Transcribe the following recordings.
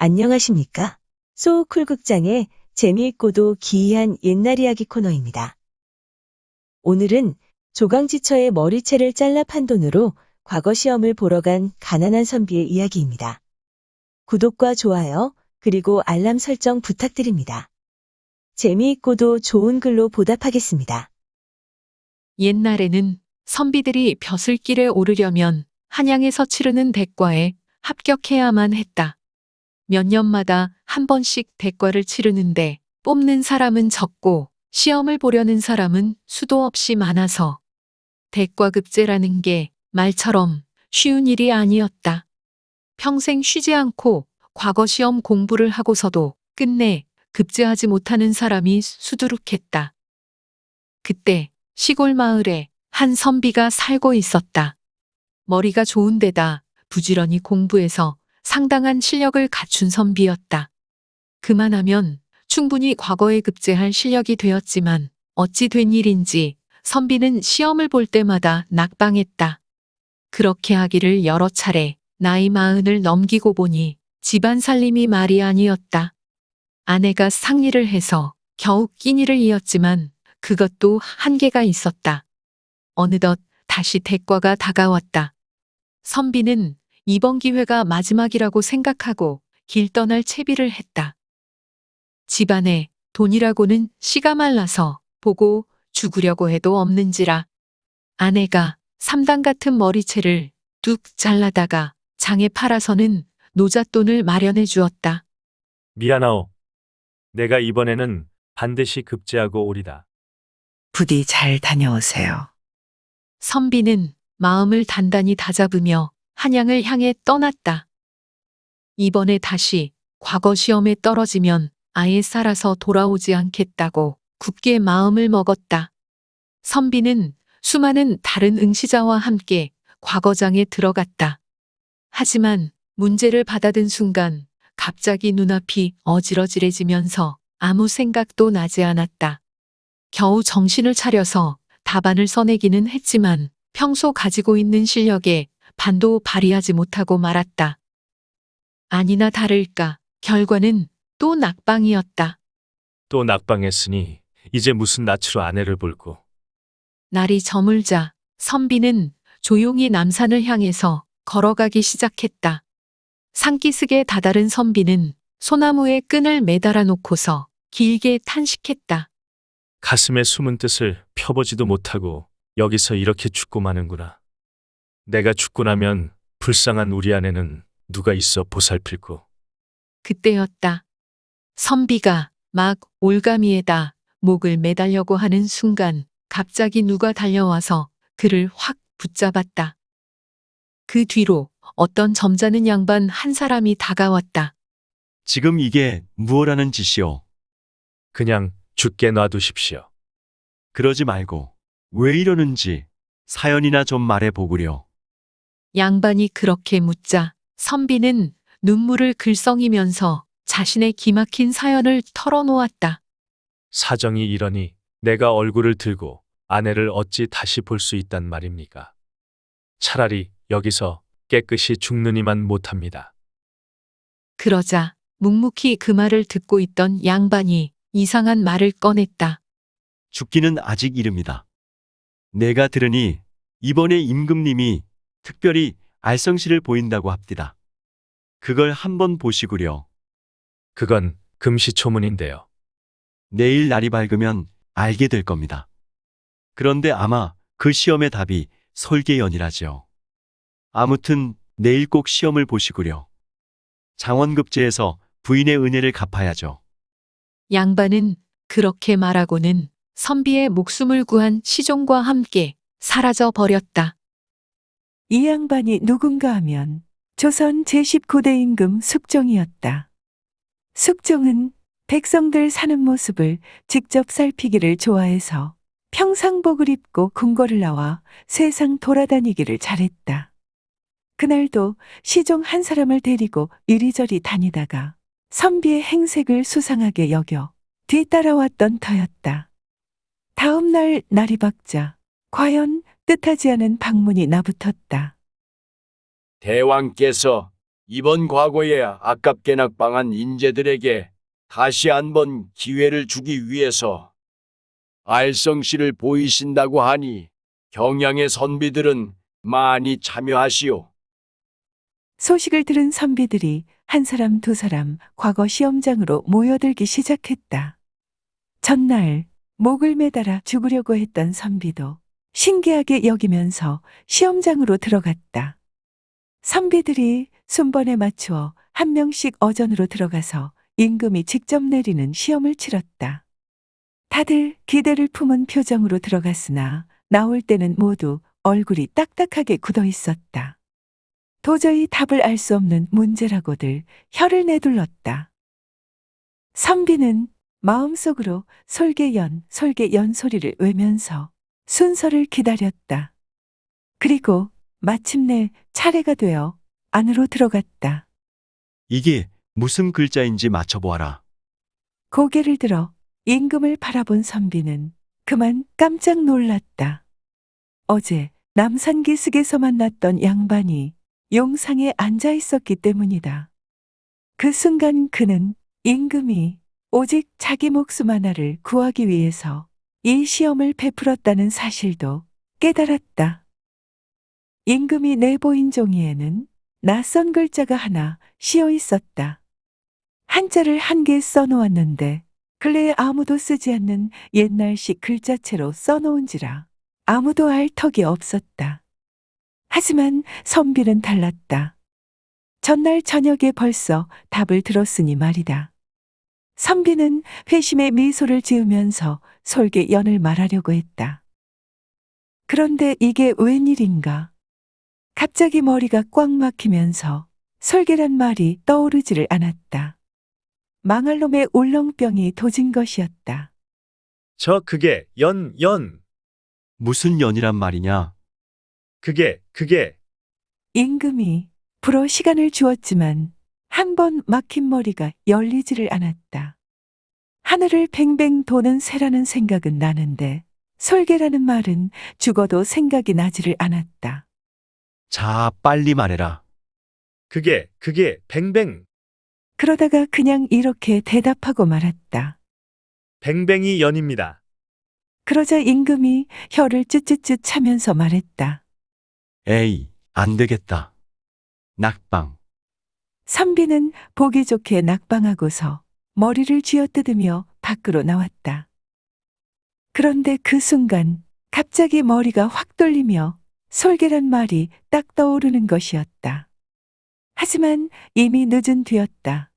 안녕하십니까? 소쿨극장의 재미있고도 기이한 옛날 이야기 코너입니다. 오늘은 조강지처의 머리채를 잘라 판 돈으로 과거 시험을 보러 간 가난한 선비의 이야기입니다. 구독과 좋아요, 그리고 알람 설정 부탁드립니다. 재미있고도 좋은 글로 보답하겠습니다. 옛날에는 선비들이 벼슬길에 오르려면 한양에서 치르는 대과에 합격해야만 했다. 몇 년마다 한 번씩 대과를 치르는데 뽑는 사람은 적고 시험을 보려는 사람은 수도 없이 많아서 대과급제라는 게 말처럼 쉬운 일이 아니었다. 평생 쉬지 않고 과거 시험 공부를 하고서도 끝내 급제하지 못하는 사람이 수두룩했다. 그때 시골 마을에 한 선비가 살고 있었다. 머리가 좋은 데다 부지런히 공부해서 상당한 실력을 갖춘 선비였다. 그만하면 충분히 과거에 급제할 실력이 되었지만 어찌 된 일인지 선비는 시험을 볼 때마다 낙방했다. 그렇게 하기를 여러 차례 나이 40을 넘기고 보니 집안 살림이 말이 아니었다. 아내가 상일을 해서 겨우 끼니를 이었지만 그것도 한계가 있었다. 어느덧 다시 대과가 다가왔다. 선비는 이번 기회가 마지막이라고 생각하고 길 떠날 채비를 했다. 집안에 돈이라고는 씨가 말라서 보고 죽으려고 해도 없는지라 아내가 3단 같은 머리채를 뚝 잘라다가 장에 팔아서는 노잣돈을 마련해 주었다. 미안하오. 내가 이번에는 반드시 급제하고 오리다. 부디 잘 다녀오세요. 선비는 마음을 단단히 다잡으며 한양을 향해 떠났다. 이번에 다시 과거 시험에 떨어지면 아예 살아서 돌아오지 않겠다고 굳게 마음을 먹었다. 선비는 수많은 다른 응시자와 함께 과거장에 들어갔다. 하지만 문제를 받아든 순간 갑자기 눈앞이 어지러지해지면서 아무 생각도 나지 않았다. 겨우 정신을 차려서 답안을 써내기는 했지만 평소 가지고 있는 실력에 반도 발휘하지 못하고 말았다. 아니나 다를까 결과는 또 낙방이었다. 또 낙방했으니 이제 무슨 낯으로 아내를 볼고. 날이 저물자 선비는 조용히 남산을 향해서 걸어가기 시작했다. 산기슭에 다다른 선비는 소나무에 끈을 매달아 놓고서 길게 탄식했다. 가슴에 숨은 뜻을 펴보지도 못하고 여기서 이렇게 죽고 마는구나. 내가 죽고 나면 불쌍한 우리 아내는 누가 있어 보살필고. 그때였다. 선비가 막 올가미에다 목을 매달려고 하는 순간 갑자기 누가 달려와서 그를 확 붙잡았다. 그 뒤로 어떤 점잖은 양반 한 사람이 다가왔다. 지금 이게 무엇하는 짓이오? 그냥 죽게 놔두십시오. 그러지 말고 왜 이러는지 사연이나 좀 말해 보구려. 양반이 그렇게 묻자 선비는 눈물을 글썽이면서 자신의 기막힌 사연을 털어놓았다. 사정이 이러니 내가 얼굴을 들고 아내를 어찌 다시 볼 수 있단 말입니까? 차라리 여기서 깨끗이 죽느니만 못합니다. 그러자 묵묵히 그 말을 듣고 있던 양반이 이상한 말을 꺼냈다. 죽기는 아직 이릅니다. 내가 들으니 이번에 임금님이 특별히 알성시를 보인다고 합디다. 그걸 한번 보시구려. 그건 금시초문인데요. 내일 날이 밝으면 알게 될 겁니다. 그런데 아마 그 시험의 답이 설계연이라지요. 아무튼 내일 꼭 시험을 보시구려. 장원급제에서 부인의 은혜를 갚아야죠. 양반은 그렇게 말하고는 선비의 목숨을 구한 시종과 함께 사라져 버렸다. 이 양반이 누군가 하면 조선 제19대 임금 숙종이었다. 숙종은 백성들 사는 모습을 직접 살피기를 좋아해서 평상복을 입고 궁궐을 나와 세상 돌아다니기를 잘했다. 그날도 시종 한 사람을 데리고 이리저리 다니다가 선비의 행색을 수상하게 여겨 뒤따라왔던 터였다. 다음 날 날이 밝자 과연 뜻하지 않은 방문이 나붙었다. 대왕께서 이번 과거에 아깝게 낙방한 인재들에게 다시 한번 기회를 주기 위해서 알성씨를 보이신다고 하니 경양의 선비들은 많이 참여하시오. 소식을 들은 선비들이 한 사람 두 사람 과거 시험장으로 모여들기 시작했다. 전날 목을 매달아 죽으려고 했던 선비도 신기하게 여기면서 시험장으로 들어갔다. 선비들이 순번에 맞추어 한 명씩 어전으로 들어가서 임금이 직접 내리는 시험을 치렀다. 다들 기대를 품은 표정으로 들어갔으나 나올 때는 모두 얼굴이 딱딱하게 굳어 있었다. 도저히 답을 알 수 없는 문제라고들 혀를 내둘렀다. 선비는 마음속으로 솔개연 소리를 외면서 순서를 기다렸다. 그리고 마침내 차례가 되어 안으로 들어갔다. 이게 무슨 글자인지 맞춰보아라. 고개를 들어 임금을 바라본 선비는 그만 깜짝 놀랐다. 어제 남산기슭에서 만났던 양반이 용상에 앉아 있었기 때문이다. 그 순간 그는 임금이 오직 자기 목숨 하나를 구하기 위해서 이 시험을 베풀었다는 사실도 깨달았다. 임금이 내보인 종이에는 낯선 글자가 하나 씌어 있었다. 한자를 한 개 써놓았는데 근래에 아무도 쓰지 않는 옛날식 글자체로 써놓은지라 아무도 알 턱이 없었다. 하지만 선비는 달랐다. 전날 저녁에 벌써 답을 들었으니 말이다. 선비는 회심의 미소를 지으면서 솔개 연을 말하려고 했다. 그런데 이게 웬일인가? 갑자기 머리가 꽉 막히면서 솔개란 말이 떠오르지를 않았다. 망할 놈의 울렁병이 도진 것이었다. 그게 연. 무슨 연이란 말이냐? 그게 임금이 불어 시간을 주었지만 한 번 막힌 머리가 열리지를 않았다. 하늘을 뱅뱅 도는 새라는 생각은 나는데 솔개라는 말은 죽어도 생각이 나지를 않았다. 자, 빨리 말해라. 그게 뱅뱅. 그러다가 그냥 이렇게 대답하고 말았다. 뱅뱅이 연입니다. 그러자 임금이 혀를 쯧쯧쯧 차면서 말했다. 에이, 안 되겠다. 낙방. 선비는 보기 좋게 낙방하고서 머리를 쥐어뜯으며 밖으로 나왔다. 그런데 그 순간 갑자기 머리가 확 돌리며 솔개란 말이 딱 떠오르는 것이었다. 하지만 이미 늦은 뒤였다.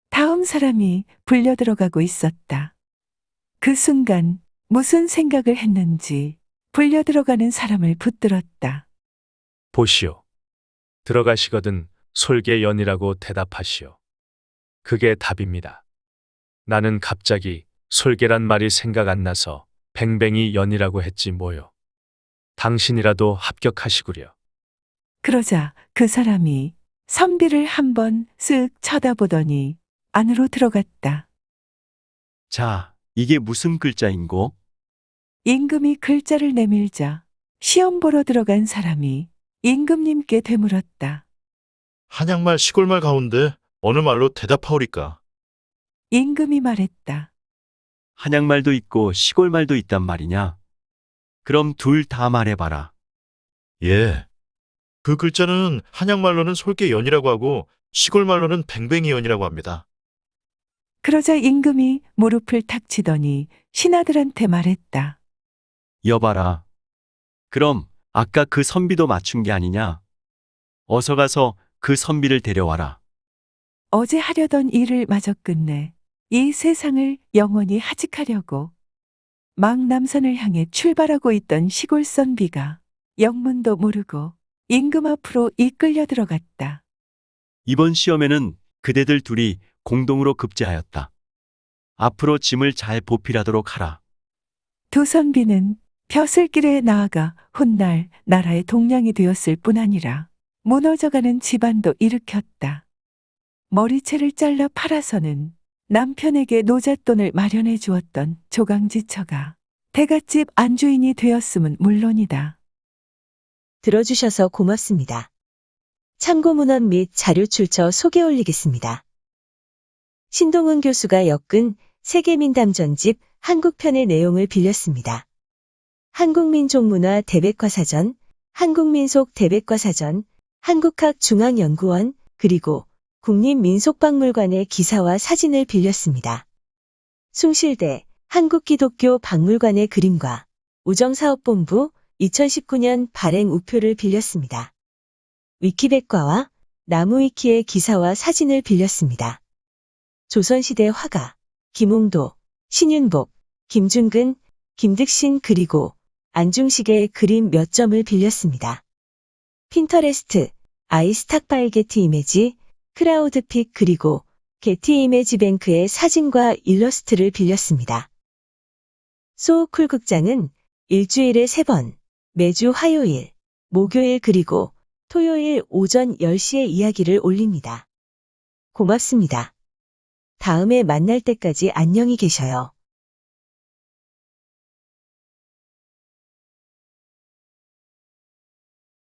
다음 사람이 불려 들어가고 있었다. 그 순간 무슨 생각을 했는지 불려 들어가는 사람을 붙들었다. 보시오. 들어가시거든 솔개연이라고 대답하시오. 그게 답입니다. 나는 갑자기 솔개란 말이 생각 안 나서 뱅뱅이 연이라고 했지 뭐요. 당신이라도 합격하시구려. 그러자 그 사람이 선비를 한번 쓱 쳐다보더니 안으로 들어갔다. 자, 이게 무슨 글자인고? 임금이 글자를 내밀자 시험 보러 들어간 사람이 임금님께 되물었다. 한양말 시골말 가운데 어느 말로 대답하오리까? 임금이 말했다. 한양말도 있고 시골말도 있단 말이냐? 그럼 둘 다 말해봐라. 예. 그 글자는 한양말로는 솔개연이라고 하고 시골말로는 뱅뱅이연이라고 합니다. 그러자 임금이 무릎을 탁 치더니 신하들한테 말했다. 여봐라. 그럼 아까 그 선비도 맞춘 게 아니냐? 어서 가서 그 선비를 데려와라. 어제 하려던 일을 마저 끝내 이 세상을 영원히 하직하려고 막 남산을 향해 출발하고 있던 시골 선비가 영문도 모르고 임금 앞으로 이끌려 들어갔다. 이번 시험에는 그대들 둘이 공동으로 급제하였다. 앞으로 짐을 잘 보필하도록 하라. 두 선비는 벼슬길에 나아가 훗날 나라의 동량이 되었을 뿐 아니라 무너져가는 집안도 일으켰다. 머리채를 잘라 팔아서는 남편에게 노잣돈을 마련해 주었던 조강지처가 대갓집 안주인이 되었음은 물론이다. 들어주셔서 고맙습니다. 참고 문헌 및 자료 출처 소개 올리겠습니다. 신동은 교수가 엮은 세계민담 전집 한국편의 내용을 빌렸습니다. 한국민족문화 대백과사전, 한국민속 대백과사전, 한국학중앙연구원, 그리고 국립민속박물관의 기사와 사진을 빌렸습니다. 숭실대 한국기독교 박물관의 그림과 우정사업본부 2019년 발행 우표를 빌렸습니다. 위키백과와 나무위키의 기사와 사진을 빌렸습니다. 조선시대 화가 김홍도, 신윤복, 김준근, 김득신 그리고 안중식의 그림 몇 점을 빌렸습니다. 핀터레스트, 아이스탁바이 게티 이미지, 크라우드픽 그리고 게티 이미지 뱅크의 사진과 일러스트를 빌렸습니다. 소쿨 극장은 일주일에 3번, 매주 화요일, 목요일 그리고 토요일 오전 10시에 이야기를 올립니다. 고맙습니다. 다음에 만날 때까지 안녕히 계셔요.